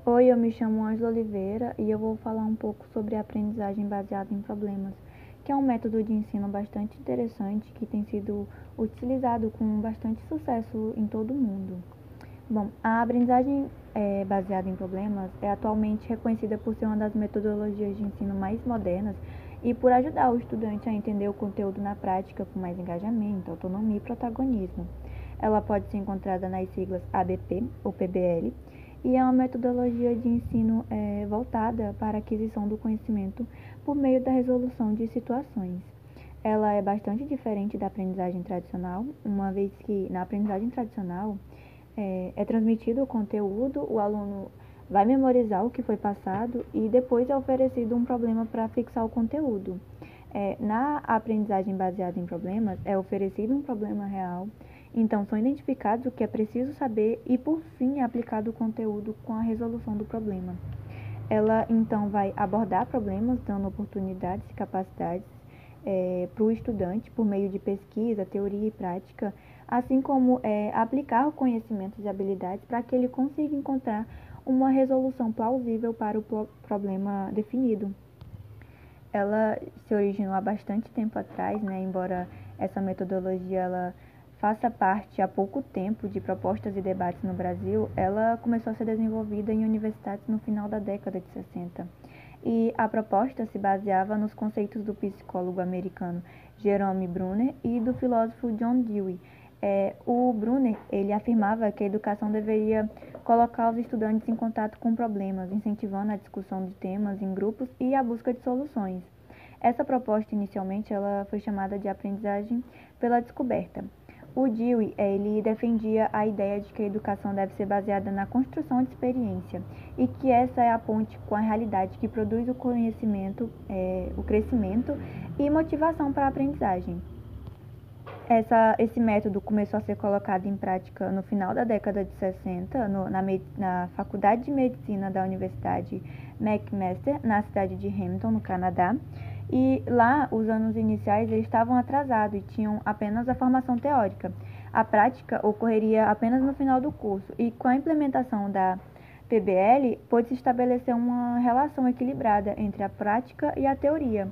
Oi, eu me chamo Ângela Oliveira e eu vou falar um pouco sobre a aprendizagem baseada em problemas, que é um método de ensino bastante interessante que tem sido utilizado com bastante sucesso em todo o mundo. Bom, a aprendizagem baseada em problemas é atualmente reconhecida por ser uma das metodologias de ensino mais modernas e por ajudar o estudante a entender o conteúdo na prática com mais engajamento, autonomia e protagonismo. Ela pode ser encontrada nas siglas ABP ou PBL e é uma metodologia de ensino voltada para a aquisição do conhecimento por meio da resolução de situações. Ela é bastante diferente da aprendizagem tradicional, uma vez que na aprendizagem tradicional é transmitido o conteúdo, o aluno vai memorizar o que foi passado e depois é oferecido um problema para fixar o conteúdo. Na aprendizagem baseada em problemas, é oferecido um problema real, então são identificados o que é preciso saber e, por fim, é aplicado o conteúdo com a resolução do problema. Ela, então, vai abordar problemas, dando oportunidades e capacidades para o estudante por meio de pesquisa, teoria e prática, assim como aplicar conhecimentos e habilidades para que ele consiga encontrar uma resolução plausível para o problema definido. Ela se originou há bastante tempo atrás, né, embora essa metodologia ela faça parte há pouco tempo de propostas e debates no Brasil, ela começou a ser desenvolvida em universidades no final da década de 60. E a proposta se baseava nos conceitos do psicólogo americano Jerome Bruner e do filósofo John Dewey. O Bruner ele afirmava que a educação deveria colocar os estudantes em contato com problemas, incentivando a discussão de temas em grupos e a busca de soluções. Essa proposta inicialmente ela foi chamada de aprendizagem pela descoberta. O Dewey ele defendia a ideia de que a educação deve ser baseada na construção de experiência e que essa é a ponte com a realidade que produz o conhecimento, o crescimento e motivação para a aprendizagem. Esse método começou a ser colocado em prática no final da década de 60 na Faculdade de Medicina da Universidade McMaster, na cidade de Hamilton, no Canadá. E lá, os anos iniciais eles estavam atrasados e tinham apenas a formação teórica. A prática ocorreria apenas no final do curso e com a implementação da PBL, pôde-se estabelecer uma relação equilibrada entre a prática e a teoria.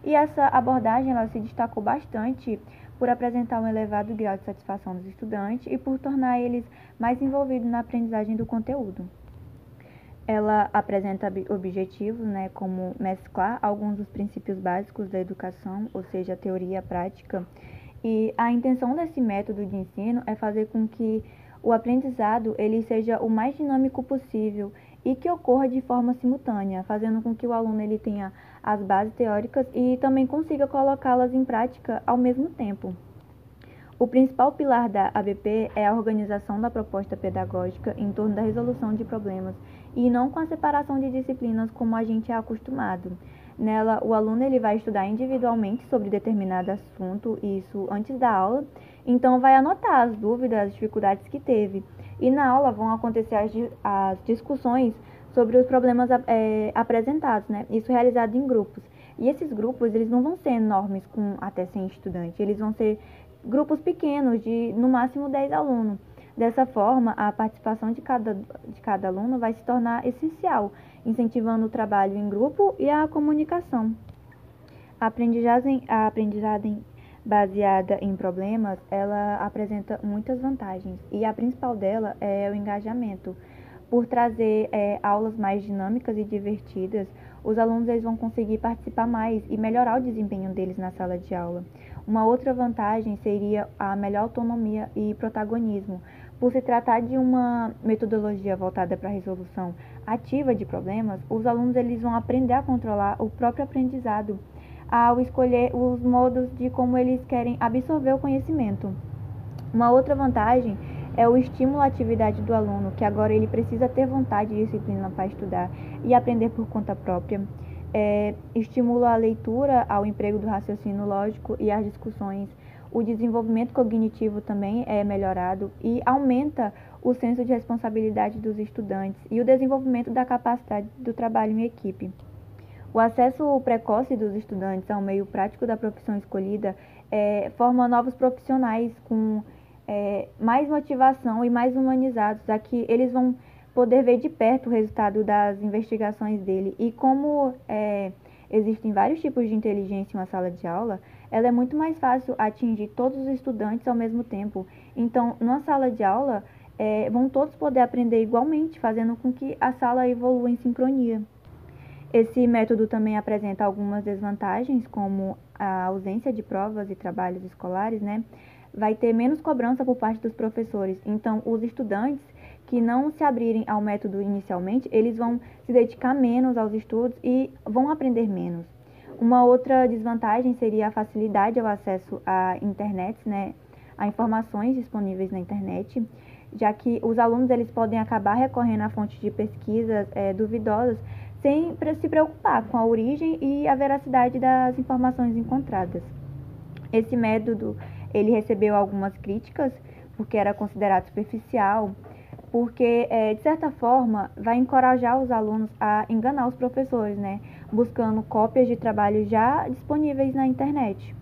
E essa abordagem ela se destacou bastante por apresentar um elevado grau de satisfação dos estudantes e por tornar eles mais envolvidos na aprendizagem do conteúdo. Ela apresenta objetivos, né, como mesclar alguns dos princípios básicos da educação, ou seja, a teoria e a prática. E a intenção desse método de ensino é fazer com que o aprendizado ele seja o mais dinâmico possível e que ocorra de forma simultânea, fazendo com que o aluno ele tenha as bases teóricas e também consiga colocá-las em prática ao mesmo tempo. O principal pilar da ABP é a organização da proposta pedagógica em torno da resolução de problemas e não com a separação de disciplinas como a gente é acostumado. Nela, o aluno ele vai estudar individualmente sobre determinado assunto, isso antes da aula, então vai anotar as dúvidas, as dificuldades que teve. E na aula vão acontecer as discussões sobre os problemas apresentados, né? Isso realizado em grupos. E esses grupos, eles não vão ser enormes com até 100 estudantes, eles vão ser grupos pequenos, de no máximo 10 alunos. Dessa forma, a participação de cada aluno vai se tornar essencial, incentivando o trabalho em grupo e a comunicação. A aprendizagem baseada em problemas, ela apresenta muitas vantagens e a principal dela é o engajamento. Por trazer aulas mais dinâmicas e divertidas, os alunos eles vão conseguir participar mais e melhorar o desempenho deles na sala de aula. Uma outra vantagem seria a melhor autonomia e protagonismo. Por se tratar de uma metodologia voltada para a resolução ativa de problemas, os alunos eles vão aprender a controlar o próprio aprendizado ao escolher os modos de como eles querem absorver o conhecimento. Uma outra vantagem é o estímulo à atividade do aluno, que agora ele precisa ter vontade e disciplina para estudar e aprender por conta própria. Estimula a leitura, ao emprego do raciocínio lógico e às discussões. O desenvolvimento cognitivo também é melhorado e aumenta o senso de responsabilidade dos estudantes e o desenvolvimento da capacidade do trabalho em equipe. O acesso precoce dos estudantes ao meio prático da profissão escolhida forma novos profissionais com mais motivação e mais humanizados, já que eles vão poder ver de perto o resultado das investigações dele. E como existem vários tipos de inteligência em uma sala de aula, ela é muito mais fácil atingir todos os estudantes ao mesmo tempo. Então, numa sala de aula, vão todos poder aprender igualmente, fazendo com que a sala evolua em sincronia. Esse método também apresenta algumas desvantagens, como a ausência de provas e trabalhos escolares, né? Vai ter menos cobrança por parte dos professores. Então, os estudantes que não se abrirem ao método inicialmente, eles vão se dedicar menos aos estudos e vão aprender menos. Uma outra desvantagem seria a facilidade ao acesso à internet, né? A informações disponíveis na internet, já que os alunos eles podem acabar recorrendo a fontes de pesquisas duvidosas, sem se preocupar com a origem e a veracidade das informações encontradas. Esse método ele recebeu algumas críticas, porque era considerado superficial, porque, de certa forma, vai encorajar os alunos a enganar os professores, né? Buscando cópias de trabalhos já disponíveis na internet.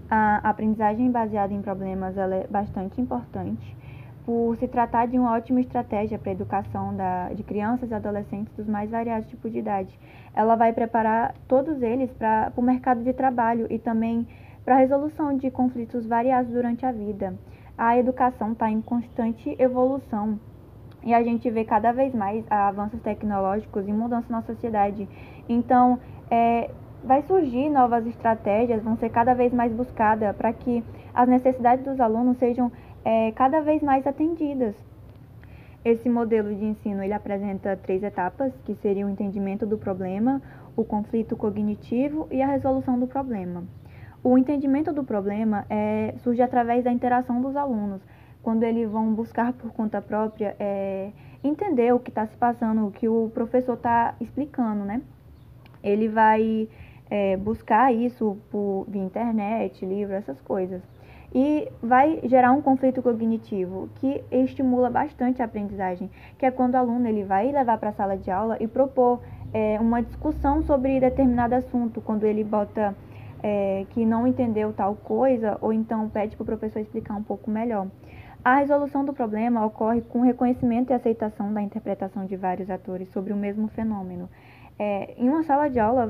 A aprendizagem baseada em problemas ela é bastante importante, por se tratar de uma ótima estratégia para a educação de crianças e adolescentes dos mais variados tipos de idade. Ela vai preparar todos eles para o mercado de trabalho e também para a resolução de conflitos variados durante a vida. A educação está em constante evolução e a gente vê cada vez mais avanços tecnológicos e mudanças na sociedade. Então, vai surgir novas estratégias, vão ser cada vez mais buscadas para que as necessidades dos alunos sejam cada vez mais atendidas. Esse modelo de ensino ele apresenta 3 etapas, que seriam o entendimento do problema, o conflito cognitivo e a resolução do problema. O entendimento do problema surge através da interação dos alunos, quando eles vão buscar por conta própria entender o que está se passando, o que o professor está explicando, né? Ele vai buscar isso via internet, livro, essas coisas. E vai gerar um conflito cognitivo que estimula bastante a aprendizagem, que é quando o aluno ele vai levar para a sala de aula e propor uma discussão sobre determinado assunto, quando ele bota que não entendeu tal coisa, ou então pede para o professor explicar um pouco melhor. A resolução do problema ocorre com reconhecimento e aceitação da interpretação de vários atores sobre o mesmo fenômeno. Em uma sala de aula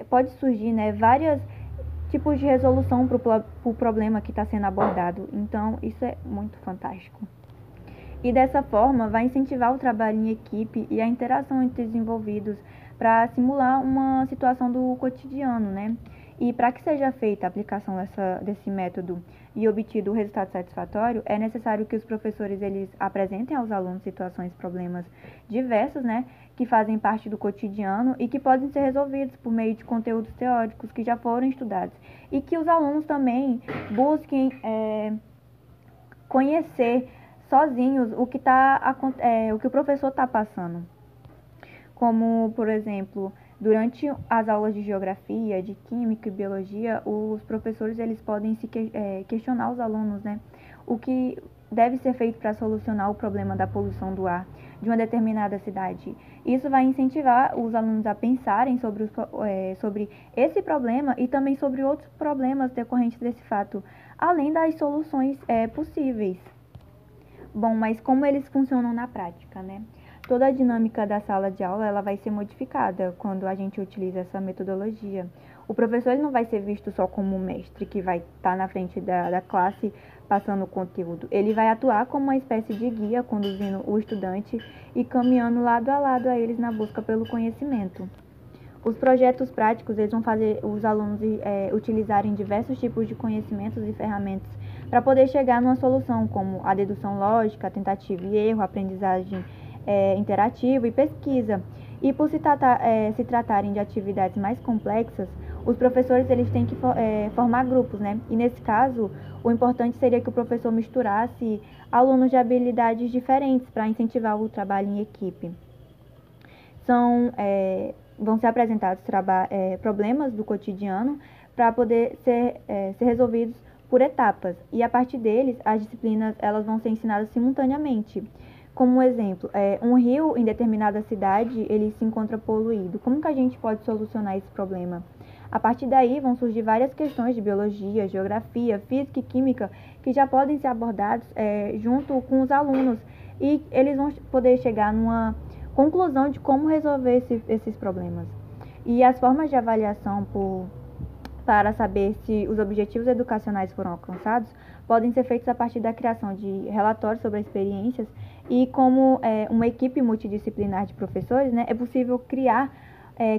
pode surgir vários tipos de resolução para o problema que está sendo abordado. Então, isso é muito fantástico. E dessa forma, vai incentivar o trabalho em equipe e a interação entre os envolvidos para simular uma situação do cotidiano, né? E para que seja feita a aplicação desse método e obtido o resultado satisfatório, é necessário que os professores eles apresentem aos alunos situações, problemas diversos, né, que fazem parte do cotidiano e que podem ser resolvidos por meio de conteúdos teóricos que já foram estudados. E que os alunos também busquem conhecer sozinhos o que o professor está passando. Como, por exemplo, durante as aulas de geografia, de química e biologia, os professores eles podem questionar os alunos, né? O que deve ser feito para solucionar o problema da poluição do ar de uma determinada cidade. Isso vai incentivar os alunos a pensarem sobre esse problema e também sobre outros problemas decorrentes desse fato, além das soluções possíveis. Bom, mas como eles funcionam na prática, né? Toda a dinâmica da sala de aula ela vai ser modificada quando a gente utiliza essa metodologia. O professor ele não vai ser visto só como um mestre que vai estar na frente da classe passando o conteúdo. Ele vai atuar como uma espécie de guia, conduzindo o estudante e caminhando lado a lado a eles na busca pelo conhecimento. Os projetos práticos eles vão fazer os alunos utilizarem diversos tipos de conhecimentos e ferramentas para poder chegar numa solução, como a dedução lógica, a tentativa e erro, a aprendizagem interativa e pesquisa. E por se tratarem de atividades mais complexas, os professores eles têm que formar grupos, né? E nesse caso, o importante seria que o professor misturasse alunos de habilidades diferentes para incentivar o trabalho em equipe. Vão ser apresentados problemas do cotidiano para poder ser resolvidos por etapas. E a partir deles, as disciplinas elas vão ser ensinadas simultaneamente. Como um exemplo, um rio em determinada cidade, ele se encontra poluído. Como que a gente pode solucionar esse problema? A partir daí vão surgir várias questões de biologia, geografia, física e química que já podem ser abordados junto com os alunos e eles vão poder chegar numa conclusão de como resolver esses problemas. E as formas de avaliação para saber se os objetivos educacionais foram alcançados podem ser feitos a partir da criação de relatórios sobre as experiências e como uma equipe multidisciplinar de professores, né, é possível criar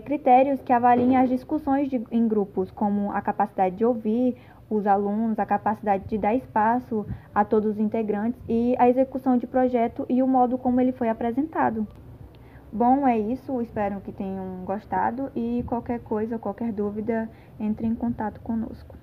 critérios que avaliem as discussões em grupos, como a capacidade de ouvir os alunos, a capacidade de dar espaço a todos os integrantes e a execução de projeto e o modo como ele foi apresentado. Bom, é isso, espero que tenham gostado e qualquer coisa, qualquer dúvida, entre em contato conosco.